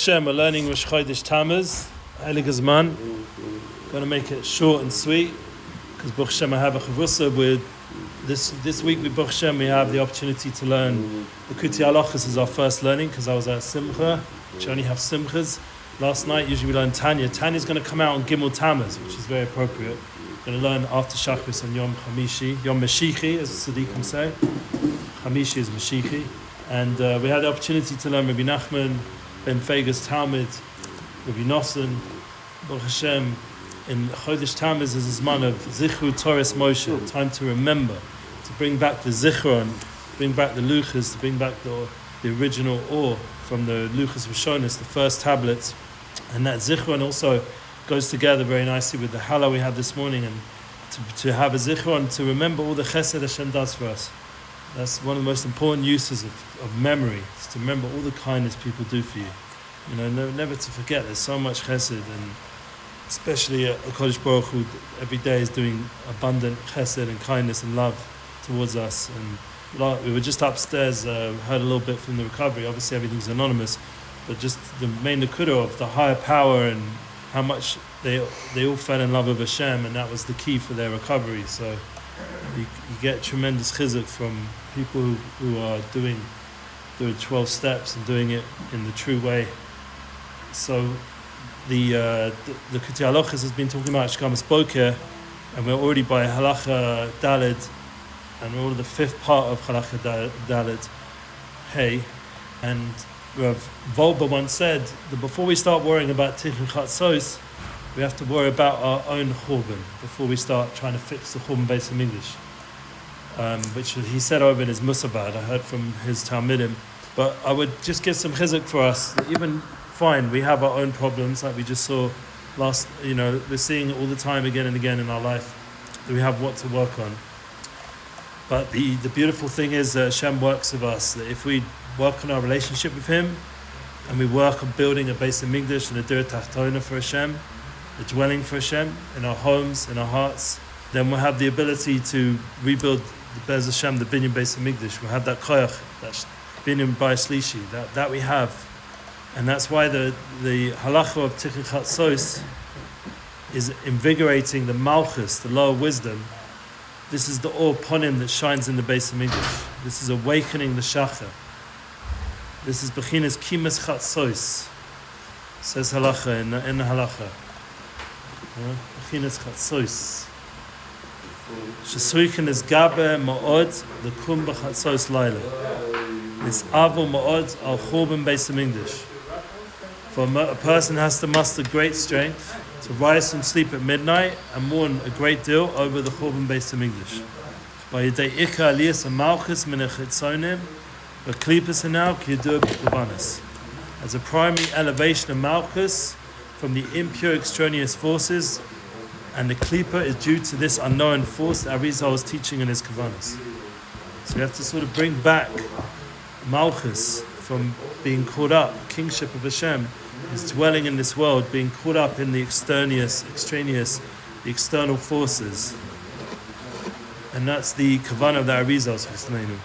Hashem, we're learning Chodesh Tamuz, Heilig Zman. Going to make it short and sweet, because Baruch Hashem I have a chavusa with this week. With Baruch Hashem we have the opportunity to learn Likutei Halachos is our first learning, because I was at simcha, which only have simchas. Last night usually we learn Tanya. Tanya's going to come out on Gimel Tamuz, which is very appropriate. We're going to learn after Shabbos on Yom Mashichi, as the Tzaddikim say. Chamishi is Mashichi. And we had the opportunity to learn Rabbi Nachman Ben Fega's Talmud, Rabbi Nosson, Baruch Hashem. In Chodesh Tamuz is a zman of Zichru Torah Moshe, time to remember, to bring back the Zichron, bring back the Luchas, to bring back the original Or from the Luchas Rishonis, the first tablets. And that Zichron also goes together very nicely with the Hala we had this morning, and to have a Zichron, to remember all the Chesed Hashem does for us. That's one of the most important uses of memory, is to remember all the kindness people do for you. You know, never to forget there's so much Chesed, and especially a Kodesh Baruch Hu every day is doing abundant Chesed and kindness and love towards us. And we were just upstairs, heard a little bit from the recovery. Obviously everything's anonymous, but just the main Nekuda of the higher power and how much they all fell in love with Hashem, and that was the key for their recovery. So you get tremendous chizuk from people who are doing the 12 steps and doing it in the true way. So the Likutei Halachos has been talking about Shabbos Boker, and we're already by Halacha Daled, and we're all the fifth part of Halacha Daled, Hey, and Rav Volba once said that before we start worrying about Tikkun Chatzot, we have to worry about our own Churban before we start trying to fix the Churban base in English, which he said over in his Musavad. I heard from his Talmudim. But I would just give some chizuk for us, that even fine, we have our own problems, like we just saw last, we're seeing all the time again and again in our life, that we have what to work on. But the beautiful thing is that Hashem works with us, that if we work on our relationship with Him, and we work on building a base of Migdash and a Dir Tachtona for Hashem, a dwelling for Hashem, in our homes, in our hearts, then we'll have the ability to rebuild the Bez Hashem, the Binyan base of Migdash. We'll have that koyach, that Binyan Bayis Shlishi, that we have. And that's why the halacha of Tikkun Chatzos is invigorating the Malchus, the lower wisdom. This is the Or Ponim that shines in the base of Migdash. This is awakening the Shachar. This is Bechinas Kimas Chatzos, says halacha in the halacha. Bechinas Chatzos. Shesuikin is Gabe Ma'od the Kum B'Chatzos Laila. This Avo Ma'od al Churban Beis HaMikdash. For a person has to muster great strength to rise from sleep at midnight and mourn a great deal over the Churban Beis HaMikdash. By Yedei Ika Aliyas HaMalchus Min HaChitzonim V'Klipas Hanal K'Yidur B'Kavanas. As a primary elevation of Malchus from the impure extraneous forces, and the Klipa is due to this unknown force that Arizal was teaching in his Kavanas. So we have to sort of bring back Malchus from being caught up, Kingship of Hashem, is dwelling in this world, being caught up in the extraneous, the external forces. And that's the Kavanah that Arizal is explaining.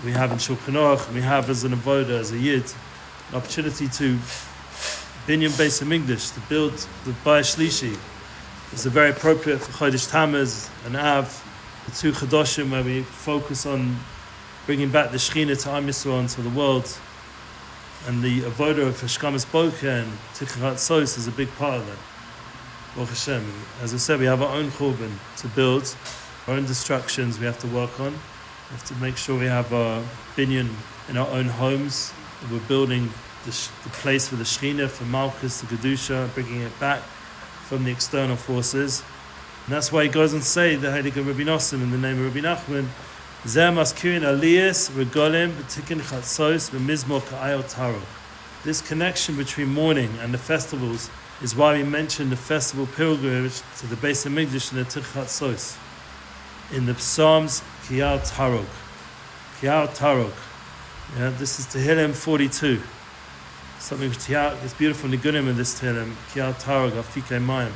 We have in Shulchan Aruch, we have as an avoda, as a yid, an opportunity to Binyan Beis HaMikdash, to build the Bayis Shlishi. It's very appropriate for Chodesh Tamuz and Av, the two Chodoshim, where we focus on bringing back the Shechina to Am Yisrael and to the world. And the avoda of Hashkamas Boker and Tikkun Chatzos is a big part of that. Baruch Hashem. As I said, we have our own Churban to build, our own destructions we have to work on. We have to make sure we have our binyan in our own homes. We're building the place for the Shechina, for Malchus, the Kedusha, bringing it back from the external forces. And that's why he goes and say the Heilig Rabbi Nosson in the name of Rabbi Nachman, Zeh maskirin aliyas regolim b'tikkun chatzos b'mizmor ka'ayot tarot. This connection between mourning and the festivals is why we mention the festival pilgrimage to the Beis HaMikdash and the Tikkun Chatzos in the Psalms Kiyar Tarok. Kiyar Tarok. Yeah, this is Tehillim 42. Something which is beautiful nigunim in this Tehillim, Kiyar Tarok, Afikei Mayim,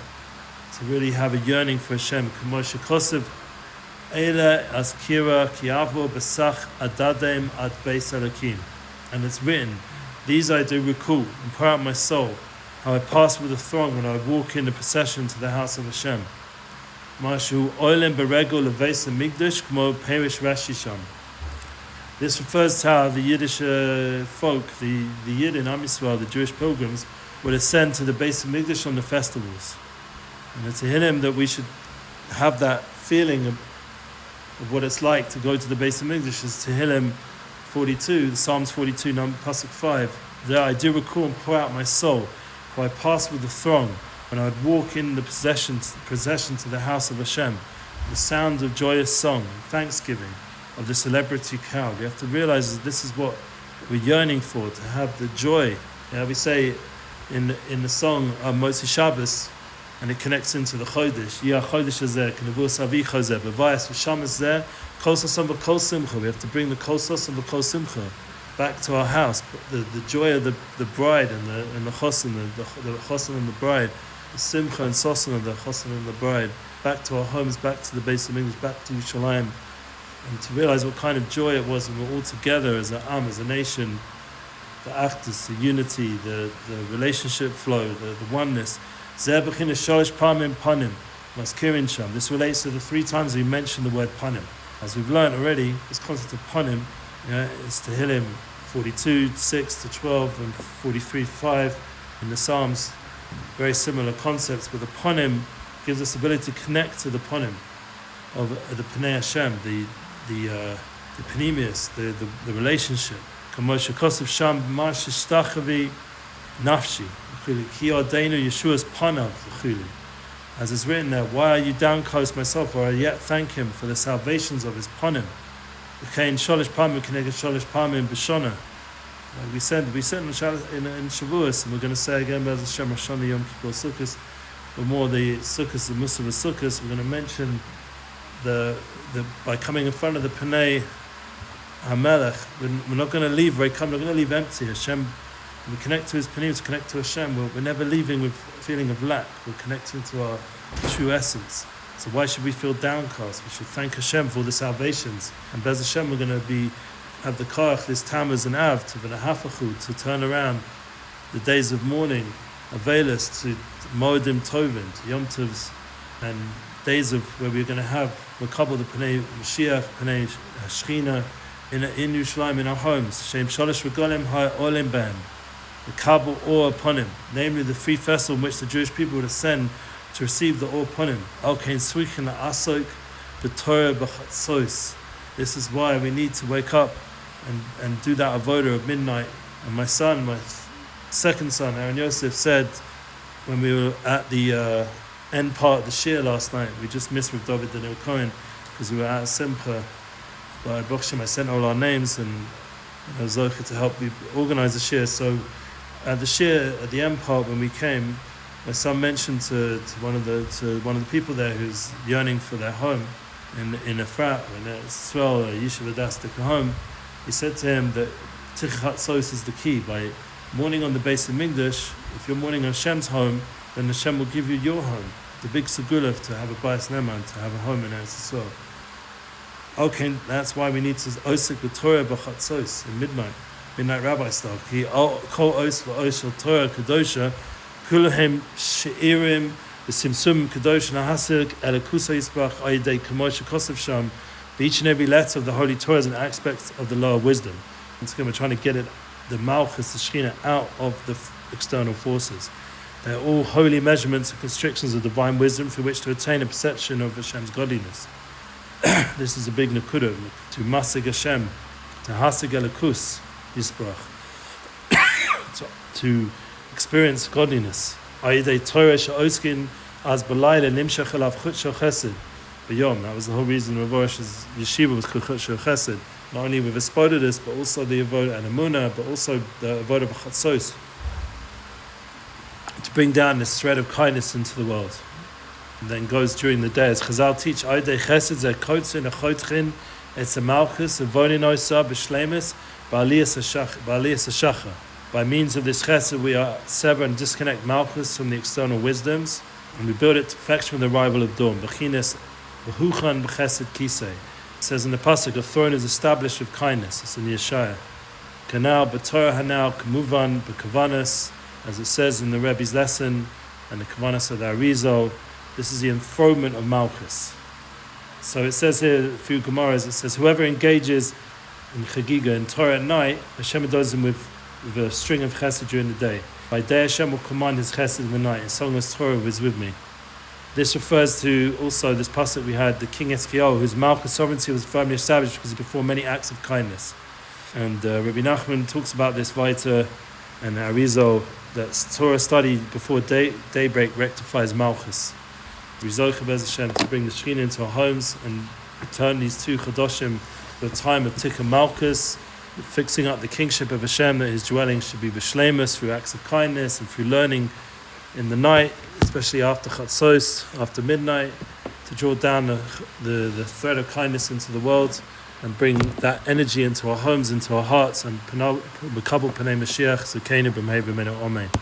to really have a yearning for Hashem. K'moshe Kosev Eile Askira Kiavo Besach Adadem Ad Beis Elokim. And it's written, These I do recall and pour out my soul, how I pass with the throng when I walk in the procession to the house of Hashem. Mashu oilem beregol leves migdash kmo perish rashisham. This refers to how the Yiddish folk, the Yid in Am Yisrael, the Jewish pilgrims, would ascend to the base of Mikdash on the festivals. And it's a Tehillim that we should have that feeling of what it's like to go to the base of Mikdash. Is Tehillim 42, the Psalms 42, Pasuk 5. There I do recall and pour out my soul, for I pass with the throng, when I would walk in the procession to the house of Hashem, the sound of joyous song, thanksgiving, of the celebrity crowd. We have to realize that this is what we're yearning for, to have the joy. We say in the song Motzi Shabbos, and it connects into the Chodesh. Yah Chodesh Hazeh, Knevus Avi Chazeh, Bevayas V'Sham Hazeh, Kol Sosam V'Kol Simcha. We have to bring the Kol Sosam V'Kol Simcha back to our house. The joy of the bride and the chosin, the chosin and the bride, the simcha and sosin of the chosin and the bride, back to our homes, back to the base of English, back to Yerushalayim. And to realize what kind of joy it was when we're all together as an Am, as a nation, the achdus, the unity, the relationship flow, the oneness. Zeh b'chinas shalosh pamim panim, maskirin sham. This relates to the 3 times we mentioned the word panim. As we've learned already, this concept of panim is Tehillim 42, 6 to 12, and 43, 5 in the Psalms. Very similar concepts, but the panim gives us the ability to connect to the panim of the Pnei Hashem, the panemius, the relationship. Kamosha Kosev Sham Marsh Shtachavi Nafshi, Ki Ordeinu Yeshua's Panav, as is written there, why are you downcast, myself, or I yet thank him for the salvations of his panim? Kain Sholish Pamim Keneged Sholish Pamim B'Shona. We said in Shavuos, and we're going to say again about the Shem Roshana Yom Kippur Sukkos, but more the Sukkos, the Musaf Sukkos. We're going to mention the by coming in front of the Pnei HaMelech, we're not going to leave we're not going to leave empty. Hashem, when we connect to his Pnei, to connect to Hashem, we're never leaving with a feeling of lack. We're connecting to our true essence. So why should we feel downcast? We should thank Hashem for all the salvations. And Bez Hashem, we're going to have the Koach, this Tamuz and Av, to V'nahafachu, to turn around the days of mourning, Avelis, to Moedim Tovim, to Yom Tovs, and days of where we're going to have Makabal the Pnei Mashiach, Pnei Shechina, in Yerushalayim, in our homes. Shem Shalosh Regalim Hai Olim Ben, the Kabul Or upon him, namely the 3 festivals in which the Jewish people would ascend to receive the Or upon him. Al Kain Swichen Asok, the Torah B'Chatzos. This is why we need to wake up and do that avodah of midnight. And my son, my second son, Aaron Yosef, said when we were at the end part of the shir last night, we just missed with David Daniel Cohen because we were at Simcha. But Baruch Hashem, I sent all our names and I was Zocher to help me organize the shir. So at the shir, at the end part when we came, my son mentioned to one of the people there who's yearning for their home in Efrat, in Israel, Yeshiva Das to home. He said to him that Chatzot is the key. By mourning on the base of Mikdash, if you're mourning on Hashem's home, then Hashem will give you your home. The big segula to have a Bayis Neman, to have a home in Eretz Yisrael. Okay, that's why we need to osik the Torah b'chatzos in Midnightrabbi style. Ki kol os v'os shel Torah kadosha kulahem sheirim v'simsum kadosh nahasik elakusa yisbach ayidei kamosh kosev sham. Each and every letter of the Holy Torah is an aspect of the law of wisdom. Once again, we're trying to get it, the Malchus, the Shekhinah, out of the external forces. They're all holy measurements and constrictions of divine wisdom through which to attain a perception of Hashem's godliness. This is a big nakuda, to masig Hashem, to hasig elakus yisbrach, to experience godliness. Ayidei Torah she'oskin as balayla nimshach elav chut shel chesed. That was the whole reason Rav Orish's yeshiva was Chut Shel Chesed. Not only with Espadidus, but also the avodah and Emunah, but also the avodah of Chatzos, to bring down this thread of kindness into the world. And then goes during the day, as Chazal teach, Aydei Chesed ze kotzin achotchin etz malchus avonin oisa b'shlemis ba'aliyas hashacha. By means of this Chesed, we are sever and disconnect malchus from the external wisdoms, and we build it to perfection with the arrival of dawn. B'chines V'huchan b'chesed kisei. It says in the pasuk, a throne is established with kindness. It's in Yeshaya. Kanal b'Torah hanal k'muvan b'kavanas, as it says in the Rebbe's lesson and the kavanas of the Arizal. This is the enthronement of Malchus. So it says here, a few Gemaras, it says, whoever engages in Chagiga, in Torah at night, Hashem does him with a string of chesed during the day. By day Hashem will command his chesed in the night. In song of Torah is with me. This refers to also this pasuk we had, the king Eskiel, whose Malchus sovereignty was firmly established because he performed many acts of kindness. And Rabbi Nachman talks about this Vita and Arizal, that Torah study before daybreak rectifies Malchus. We zoche Bez Hashem to bring the Shekhinah into our homes and return these two Chodoshim to a time of Tikkun Malchus, fixing up the kingship of Hashem, that his dwelling should be b'shleimus through acts of kindness and through learning in the night, especially after Chatzot, after midnight, to draw down the thread of kindness into the world and bring that energy into our homes, into our hearts, and Mekabel Pnei Mashiach, Zakeinu B'mei V'menu Amen.